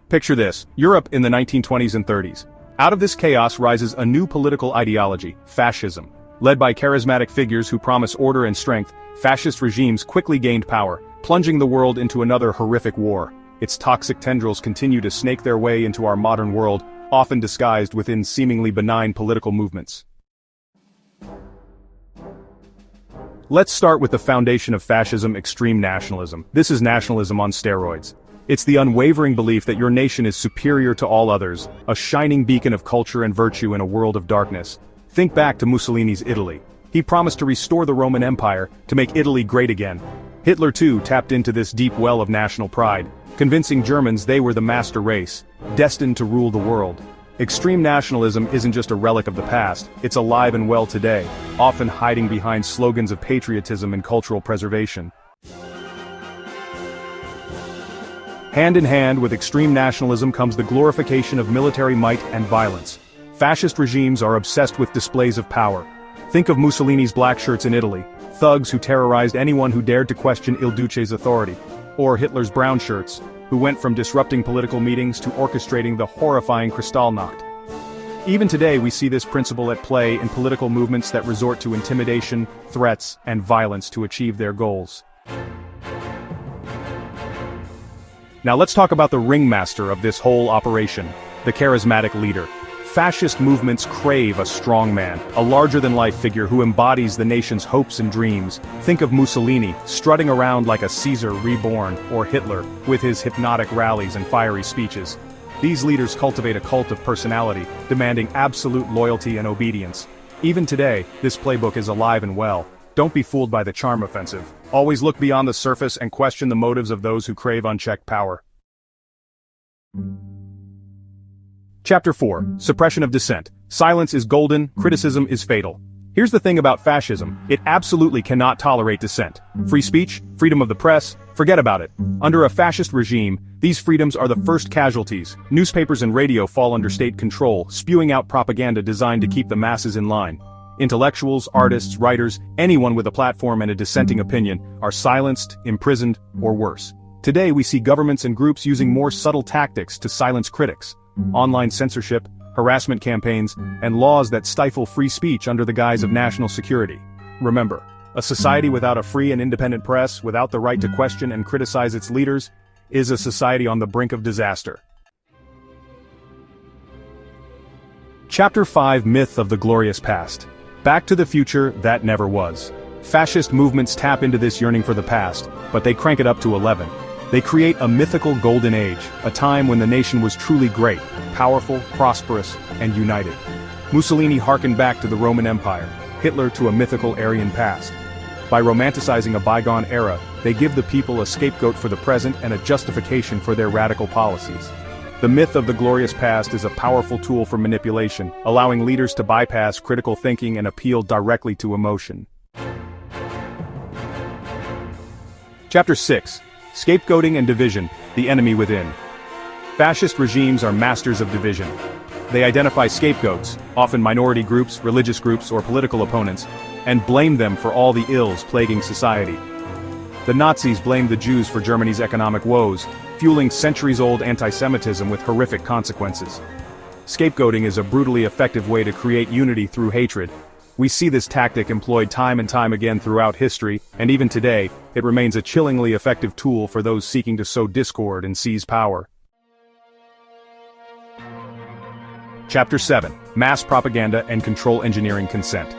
Picture this, Europe in the 1920s and 30s. Out of this chaos rises a new political ideology, fascism. Led by charismatic figures who promise order and strength, fascist regimes quickly gained power, plunging the world into another horrific war. Its toxic tendrils continue to snake their way into our modern world, often disguised within seemingly benign political movements. Let's start with the foundation of fascism: extreme nationalism. This is nationalism on steroids. It's the unwavering belief that your nation is superior to all others, a shining beacon of culture and virtue in a world of darkness. Think back to Mussolini's Italy. He promised to restore the Roman Empire, to make Italy great again. Hitler too tapped into this deep well of national pride, convincing Germans they were the master race, destined to rule the world. Extreme nationalism isn't just a relic of the past, it's alive and well today, often hiding behind slogans of patriotism and cultural preservation. Hand in hand with extreme nationalism comes the glorification of military might and violence. Fascist regimes are obsessed with displays of power. Think of Mussolini's black shirts in Italy, thugs who terrorized anyone who dared to question Il Duce's authority. Or Hitler's brown shirts, who went from disrupting political meetings to orchestrating the horrifying Kristallnacht. Even today we see this principle at play in political movements that resort to intimidation, threats, and violence to achieve their goals. Now let's talk about the ringmaster of this whole operation, the charismatic leader. Fascist movements crave a strong man, a larger-than-life figure who embodies the nation's hopes and dreams. Think of Mussolini, strutting around like a Caesar reborn, or Hitler, with his hypnotic rallies and fiery speeches. These leaders cultivate a cult of personality, demanding absolute loyalty and obedience. Even today, this playbook is alive and well. Don't be fooled by the charm offensive. Always look beyond the surface and question the motives of those who crave unchecked power. Chapter 4, Suppression of Dissent. Silence is golden, criticism is fatal. Here's the thing about fascism, it absolutely cannot tolerate dissent. Free speech, freedom of the press, forget about it. Under a fascist regime, these freedoms are the first casualties. Newspapers and radio fall under state control, spewing out propaganda designed to keep the masses in line. Intellectuals, artists, writers, anyone with a platform and a dissenting opinion, are silenced, imprisoned, or worse. Today we see governments and groups using more subtle tactics to silence critics. Online censorship, harassment campaigns, and laws that stifle free speech under the guise of national security. Remember, a society without a free and independent press, without the right to question and criticize its leaders, is a society on the brink of disaster. Chapter 5, Myth of the Glorious Past. Back to the future that never was. Fascist movements tap into this yearning for the past, but they crank it up to 11. They create a mythical golden age, a time when the nation was truly great, powerful, prosperous, and united. Mussolini harkened back to the Roman Empire, Hitler to a mythical Aryan past. By romanticizing a bygone era, they give the people a scapegoat for the present and a justification for their radical policies. The myth of the glorious past is a powerful tool for manipulation, allowing leaders to bypass critical thinking and appeal directly to emotion. Chapter 6. Scapegoating and Division, the enemy within. Fascist regimes are masters of division. They identify scapegoats, often minority groups, religious groups, or political opponents, and blame them for all the ills plaguing society. The Nazis blamed the Jews for Germany's economic woes, fueling centuries-old anti-Semitism with horrific consequences. Scapegoating is a brutally effective way to create unity through hatred. We see this tactic employed time and time again throughout history, and even today, it remains a chillingly effective tool for those seeking to sow discord and seize power. Chapter 7. Mass Propaganda and Control Engineering Consent.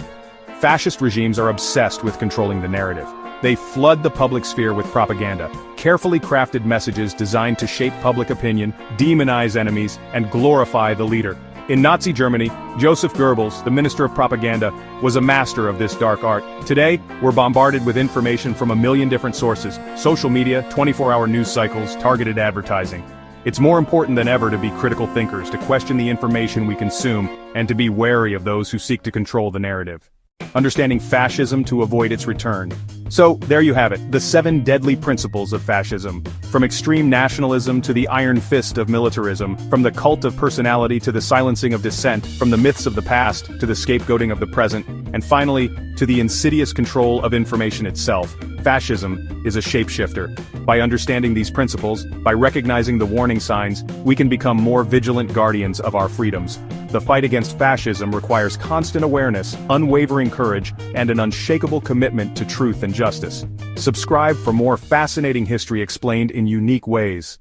Fascist regimes are obsessed with controlling the narrative. They flood the public sphere with propaganda, carefully crafted messages designed to shape public opinion, demonize enemies, and glorify the leader. In Nazi Germany, Joseph Goebbels, the Minister of Propaganda, was a master of this dark art. Today, we're bombarded with information from a million different sources: social media, 24-hour news cycles, targeted advertising. It's more important than ever to be critical thinkers, to question the information we consume, and to be wary of those who seek to control the narrative. Understanding fascism to avoid its return. So, there you have it, the 7 deadly principles of fascism. From extreme nationalism to the iron fist of militarism, from the cult of personality to the silencing of dissent, from the myths of the past to the scapegoating of the present, And finally, to the insidious control of information itself, fascism is a shapeshifter. By understanding these principles, by recognizing the warning signs, we can become more vigilant guardians of our freedoms. The fight against fascism requires constant awareness, unwavering courage, and an unshakable commitment to truth and justice. Subscribe for more fascinating history explained in unique ways.